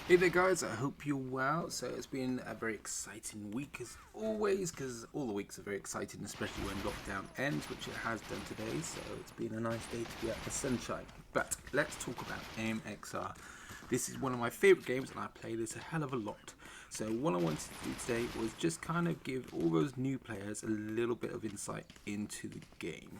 Hey there guys, I hope you're well. So it's been a very exciting week as always, because all the weeks are very exciting, especially when lockdown ends, which it has done today. So it's been a nice day to be out in the sunshine. But let's talk about AMXR. This is one of my favourite games and I play this a hell of a lot. So what I wanted to do today was just kind of give all those new players a little bit of insight into the game.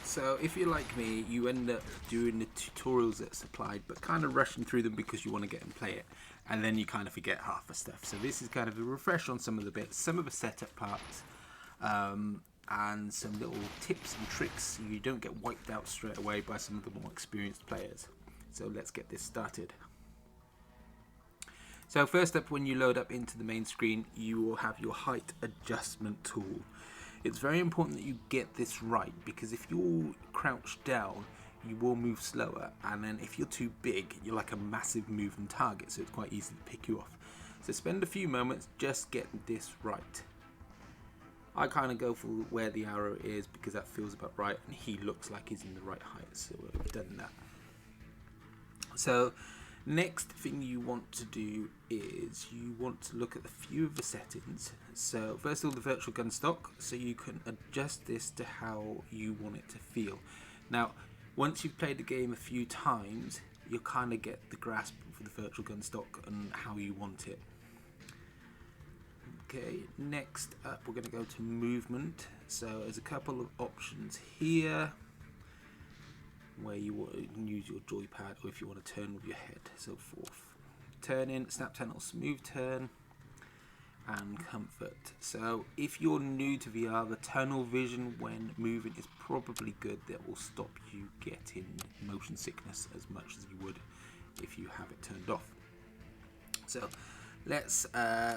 So if you're like me, you end up doing the tutorials that's supplied, but kind of rushing through them because you want to get and play it, and then you kind of forget half the stuff. So this is kind of a refresh on some of the bits, some of the setup parts, and some little tips and tricks so you don't get wiped out straight away by some of the more experienced players. So let's get this started. So first up, when you load up into the main screen, you will have your height adjustment tool. It's very important that you get this right, because if you're crouched down, you will move slower, and then if you're too big, you're like a massive moving target, so it's quite easy to pick you off. So spend a few moments just getting this right. I kind of go for where the arrow is because that feels about right, and he looks like he's in the right height, so we've done that. So next thing you want to do is you want to look at a few of the settings. So first of all, the virtual gun stock, so you can adjust this to how you want it to feel. Now once you've played the game a few times, you'll kind of get the grasp for the virtual gun stock and how you want it. Okay, next up we're going to go to movement. So there's a couple of options here where you can use your joypad, or if you want to turn with your head, so forth. Turn in, snap turn or smooth turn, and comfort. So if you're new to VR, the tunnel vision when moving is probably good. That will stop you getting motion sickness as much as you would if you have it turned off. So let's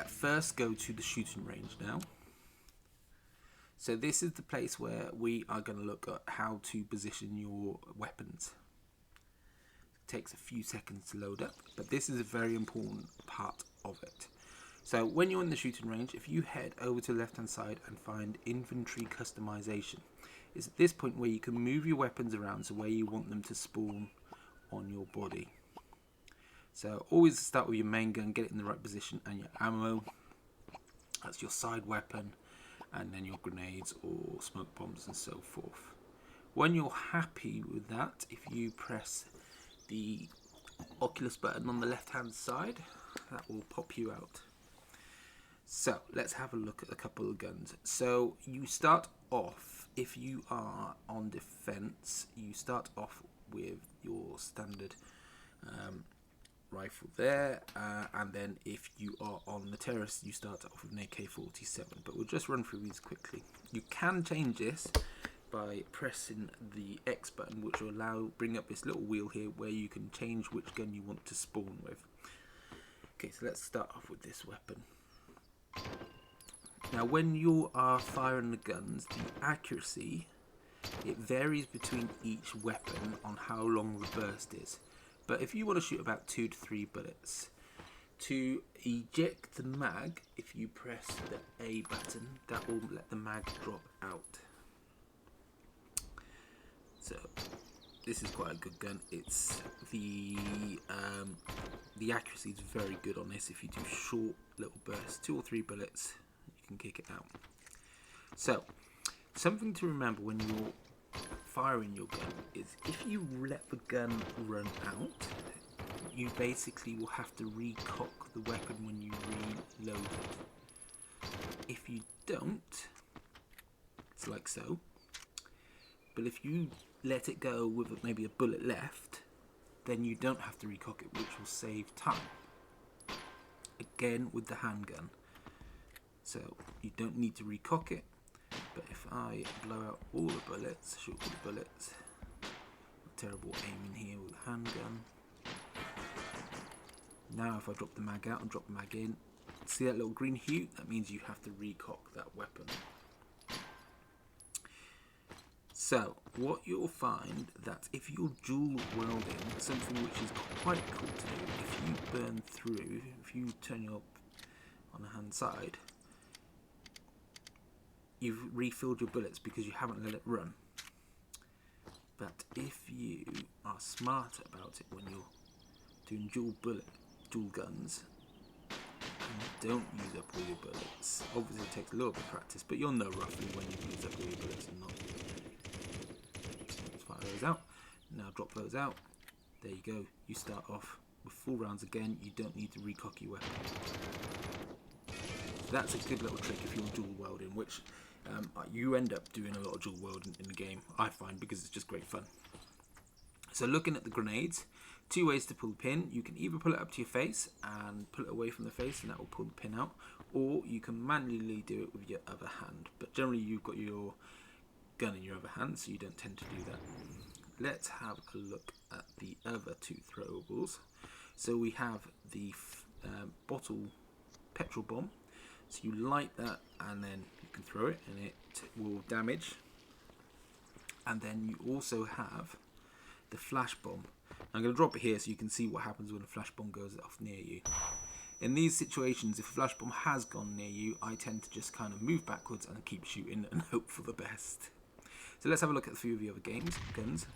first go to the shooting range now. So this is the place where we are going to look at how to position your weapons. It takes a few seconds to load up, but this is a very important part of it. So when you're in the shooting range, if you head over to the left hand side and find inventory customization, it's at this point where you can move your weapons around to where you want them to spawn on your body. So always start with your main gun, get it in the right position, and your ammo. That's your side weapon, and then your grenades or smoke bombs and so forth. When you're happy with that, if you press the Oculus button on the left hand side, that will pop you out. So let's have a look at a couple of guns. So you start off, if you are on defense, you start off with your standard rifle there, and then if you are on the terrace, you start off with an AK-47, but we'll just run through these quickly. You can change this by pressing the X button, which will bring up this little wheel here where you can change which gun you want to spawn with. Okay, so let's start off with this weapon. Now when you are firing the guns, the accuracy, it varies between each weapon on how long the burst is. But if you want to shoot about 2 to 3 bullets, to eject the mag, if you press the A button, that will let the mag drop out. So this is quite a good gun. It's the accuracy is very good on this. If you do short little bursts, 2 or 3 bullets, you can kick it out. So something to remember when you're firing your gun is if you let the gun run out, you basically will have to recock the weapon when you reload it. If you don't, it's like so, but if you let it go with maybe a bullet left, then you don't have to recock it, which will save time. Again with the handgun, so you don't need to recock it. But if I blow out all the bullets, shoot all the bullets, terrible aiming here with the handgun. Now if I drop the mag out and drop the mag in, see that little green hue? That means you have to recock that weapon. So what you'll find that if you're dual welding, something which is quite cool to do, if you burn through, if you turn your on the hand side, you've refilled your bullets because you haven't let it run. But if you are smart about it when you're doing dual guns, don't use up all your bullets. Obviously it takes a little bit of practice, but you'll know roughly when you've used up all your bullets and not. Let's fire those out. Now drop those out. There you go. You start off with full rounds again. You don't need to recock your weapon. So that's a good little trick if you're dual wielding, which you end up doing a lot of dual wielding in the game, I find, because it's just great fun. So looking at the grenades, 2 ways to pull the pin. You can either pull it up to your face and pull it away from the face and that will pull the pin out, or you can manually do it with your other hand, but generally you've got your gun in your other hand, so you don't tend to do that. Let's have a look at the other 2 throwables. So we have the bottle petrol bomb. So you light that and then you can throw it and it will damage. And then you also have the flash bomb. I'm going to drop it here so you can see what happens when a flash bomb goes off near you. In these situations, if a flash bomb has gone near you, I tend to just kind of move backwards and keep shooting and hope for the best. So let's have a look at a few of the other guns.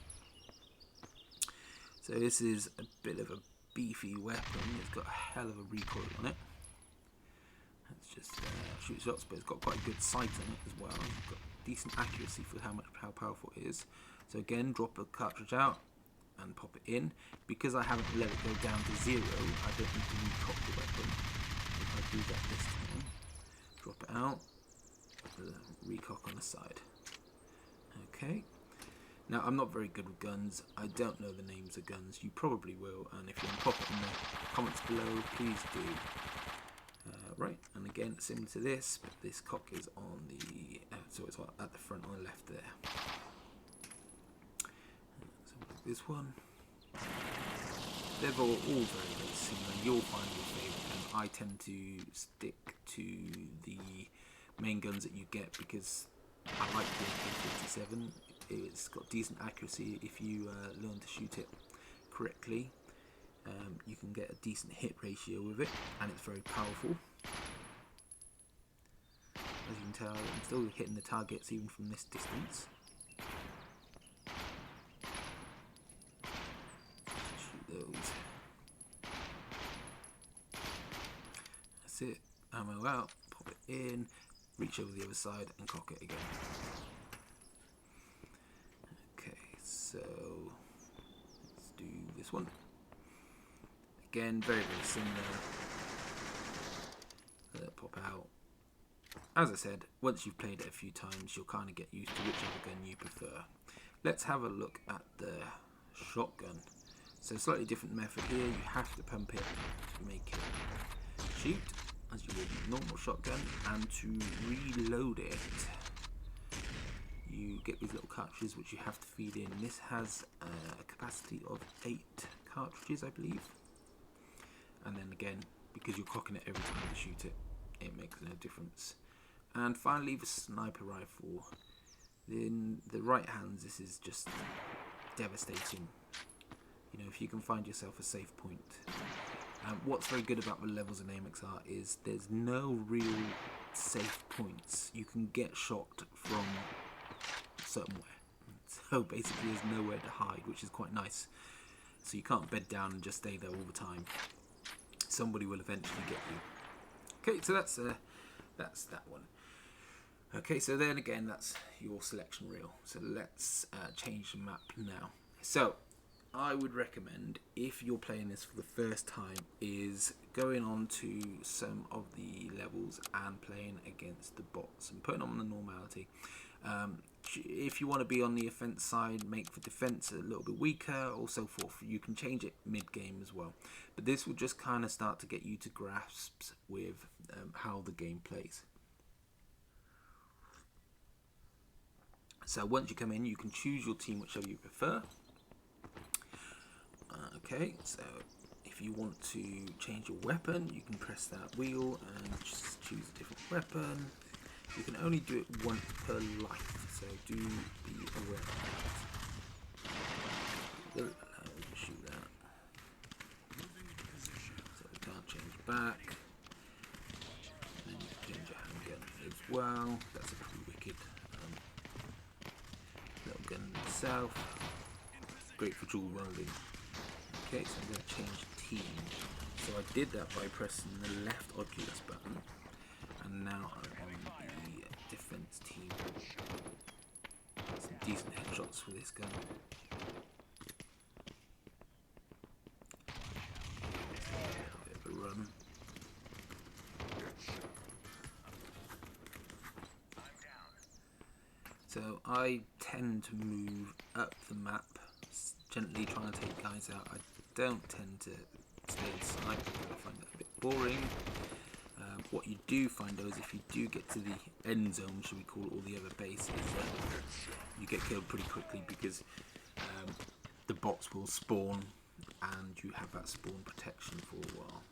So this is a bit of a beefy weapon. It's got a hell of a recoil on it. Let's just shoot shots, but it's got quite a good sight on it as well. It's got decent accuracy for how powerful it is. So again, drop a cartridge out and pop it in. Because I haven't let it go down to 0, I don't need to recock the weapon. If I do that this time, drop it out, recock on the side. Okay. Now, I'm not very good with guns. I don't know the names of guns. You probably will, and if you want to pop it in the comments below, please do. Right, and again, similar to this, but this cock is on the, so it's at the front on the left there. So this one. They're all very, very similar. You'll find your favourite, and I tend to stick to the main guns that you get because I like the AK-47. It's got decent accuracy if you learn to shoot it correctly. You can get a decent hit ratio with it, and it's very powerful. As you can tell, I'm still hitting the targets even from this distance. Shoot those. That's it. Ammo out, pop it in, reach over the other side and cock it again. Okay, so let's do this one. Again, very, very similar. Let it pop out. As I said, once you've played it a few times, you'll kind of get used to whichever gun you prefer. Let's have a look at the shotgun. So, slightly different method here. You have to pump it to make it shoot, as you would with a normal shotgun. And to reload it, you get these little cartridges which you have to feed in. This has a capacity of 8 cartridges, I believe. And then again, because you're cocking it every time you shoot it, it makes no difference. And finally, the sniper rifle. In the right hands, this is just devastating. You know, if you can find yourself a safe point. What's very good about the levels in AMXR is there's no real safe points. You can get shot from somewhere. So basically, there's nowhere to hide, which is quite nice. So you can't bed down and just stay there all the time. Somebody will eventually get you. Okay, so that's that one. Okay, so then again, that's your selection reel. So let's change the map now. So I would recommend, if you're playing this for the first time, is going on to some of the levels and playing against the bots and putting on the normality. If you want to be on the offense side, make the defense a little bit weaker or so forth. You can change it mid-game as well. But this will just kind of start to get you to grasps with how the game plays. So once you come in, you can choose your team whichever you prefer. Okay, so if you want to change your weapon, you can press that wheel and just choose a different weapon. You can only do it once per life, so do be aware of that. Will allow you to shoot that. So we can't change back. And then you can change your handgun as well. That's a pretty wicked little gun in itself. Great for dual wielding. Okay, so I'm going to change team. So I did that by pressing the left Oculus button, and now I'm on the defense team. Some decent headshots for this gun. A bit of a run. So I tend to move up the map, gently trying to take guys out. I don't tend to stay inside because I find that a bit boring. What you do find though is if you do get to the end zone, should we call it, all the other bases, you get killed pretty quickly because the bots will spawn and you have that spawn protection for a while.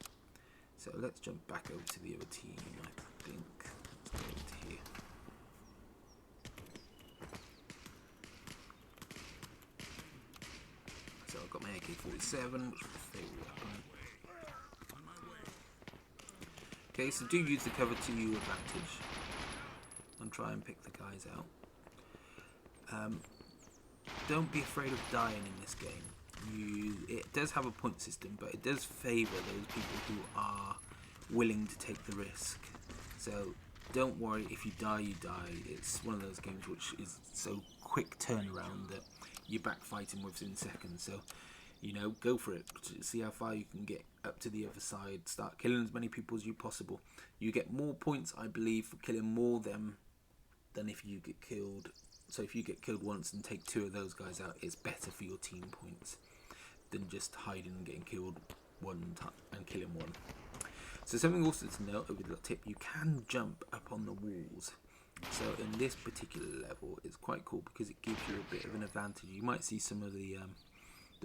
So let's jump back over to the other team, I think. Let's go over to here. So I've got my AK-47, which is my favourite weapon. Okay, so do use the cover to your advantage and try and pick the guys out. Don't be afraid of dying in this game. It does have a point system, but it does favour those people who are willing to take the risk. So don't worry, if you die, you die. It's one of those games which is so quick turnaround that you're back fighting within seconds. So, you know, go for it. See how far you can get up to the other side. Start killing as many people as you possible. You get more points, I believe, for killing more of them than if you get killed. So if you get killed once and take 2 of those guys out, it's better for your team points than just hiding and getting killed one time and killing one. So something also to note, a little tip, you can jump up on the walls. So in this particular level, it's quite cool because it gives you a bit of an advantage. You might see some of the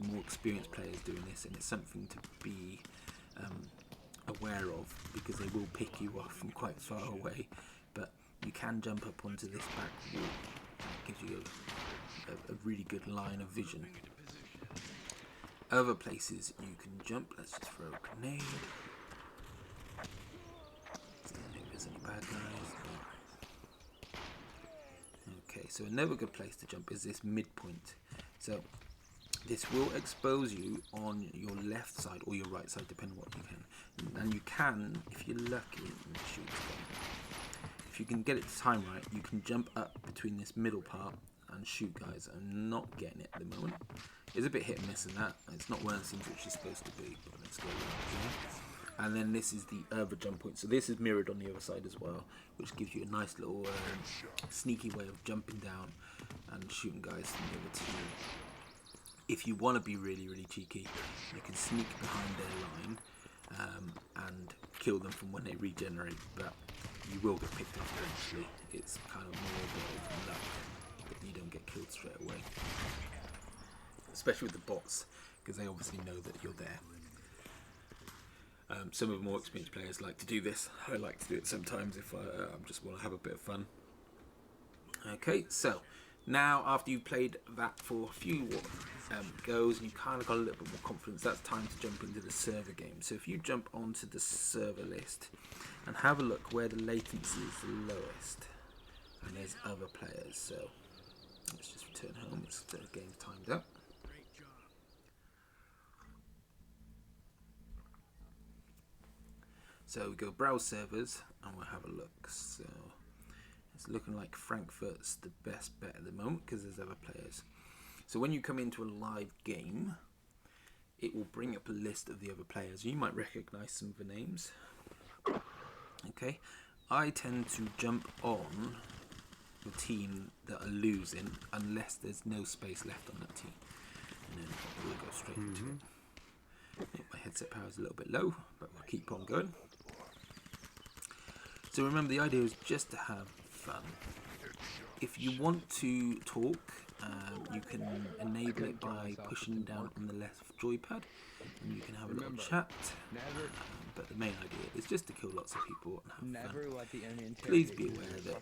more experienced players doing this, and it's something to be aware of because they will pick you off from quite far away. But you can jump up onto this back wall. It gives you a really good line of vision. Other places you can jump. Let's just throw a grenade. Don't think there's any bad guys. Okay, so another good place to jump is this midpoint. So this will expose you on your left side or your right side, depending on what you can. And you can, if you're lucky, if you can get it to time right, you can jump up between this middle part and shoot guys. I'm not getting it at the moment. It's a bit hit and miss in that. It's not one of the things which is supposed to be, but let's go around here. And then this is the other jump point. So this is mirrored on the other side as well, which gives you a nice little sneaky way of jumping down and shooting guys from the other team. If you want to be really, really cheeky, you can sneak behind their line and kill them from when they regenerate, but you will get picked off eventually. It's kind of more of a luck that you don't get killed straight away. Especially with the bots, because they obviously know that you're there. Some of the more experienced players like to do this. I like to do it sometimes if I just want to have a bit of fun. Okay, so now after you've played that for a few goes and you kind of got a little bit more confidence, that's time to jump into the server game. So if you jump onto the server list and have a look where the latency is the lowest, and there's other players. So let's just return home. It's the game's timed up. So we go browse servers and we'll have a look. So it's looking like Frankfurt's the best bet at the moment because there's other players. So when you come into a live game, it will bring up a list of the other players. You might recognize some of the names. Okay, I tend to jump on the team that are losing unless there's no space left on that team. And then we'll go straight into it. My headset power is a little bit low, but we'll keep on going. So remember, the idea is just to have fun. If you want to talk, you can enable it by pushing down on the left joypad, and you can have a little chat. But the main idea is just to kill lots of people and have fun. Please be aware that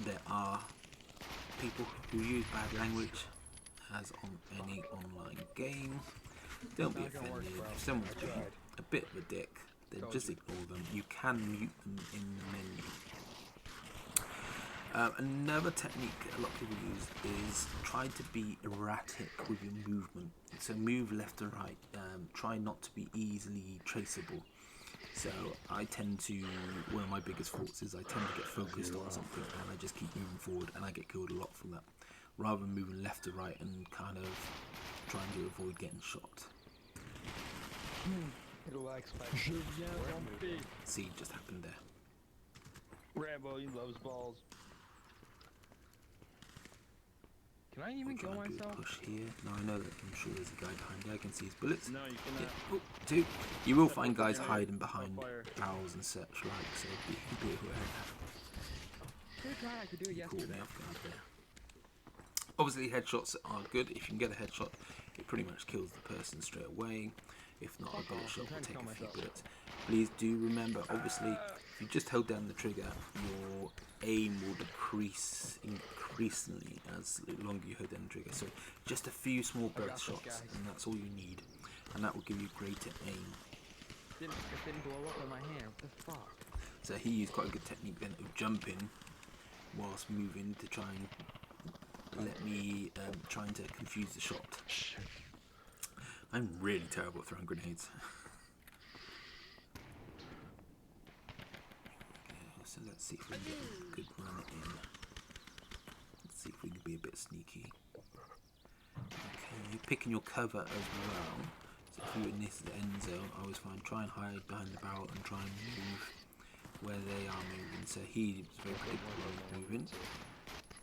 there are people who use bad language, as on any online game. Don't be offended. If someone's being a bit of a dick, then just ignore them. You can mute them in the menu. Another technique a lot of people use is try to be erratic with your movement. So move left and right. Try not to be easily traceable. So I tend to, one of my biggest faults is I tend to get focused on something and I just keep moving forward and I get killed a lot from that. Rather than moving left to right and kind of trying to avoid getting shot. See, just happened there. Rambo, he loves balls. Can I even kill myself? Push here. No, I know that. I'm sure there's a guy behind there. I can see his bullets. No, you cannot. Yeah. Oh, dude, you will find guys hiding behind barrels and such like. So be aware of that. I could do it yesterday. Obviously, headshots are good. If you can get a headshot, it pretty much kills the person straight away. If not, a bullet shot will take a few bullets. Please do remember, obviously, if you just hold down the trigger, your aim will decrease increasingly as longer you hold down the trigger. So just a few small burst shots, and that's all you need, and that will give you greater aim. It didn't blow up in my hand. What the fuck? So he used quite a good technique then of jumping whilst moving to try and let me trying to confuse the shot. I'm really terrible at throwing grenades. Okay, so let's see if we can get a good run in. Let's see if we can be a bit sneaky. Okay, you're picking your cover as well. So if you're in this end zone, I always find try and hide behind the barrel and try and move where they are moving. So he was very predictable while moving.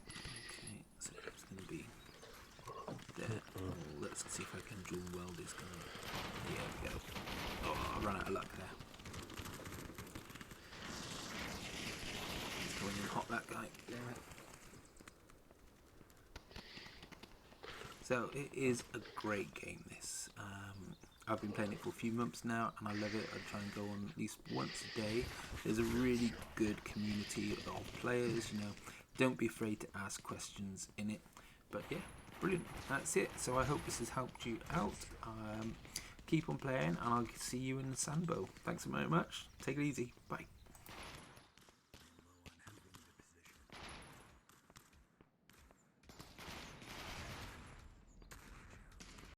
Okay, so it's going to be there. Oh, let's see if I can dual weld this guy. There we go. Oh, I ran out of luck there. He's going in hot, that guy. Damn it. So it is a great game, this. I've been playing it for a few months now and I love it. I try and go on at least once a day. There's a really good community of players, you know. Don't be afraid to ask questions in it. But yeah, brilliant. That's it. So I hope this has helped you out. Keep on playing and I'll see you in the sandbowl. Thanks so very much. Take it easy. Bye.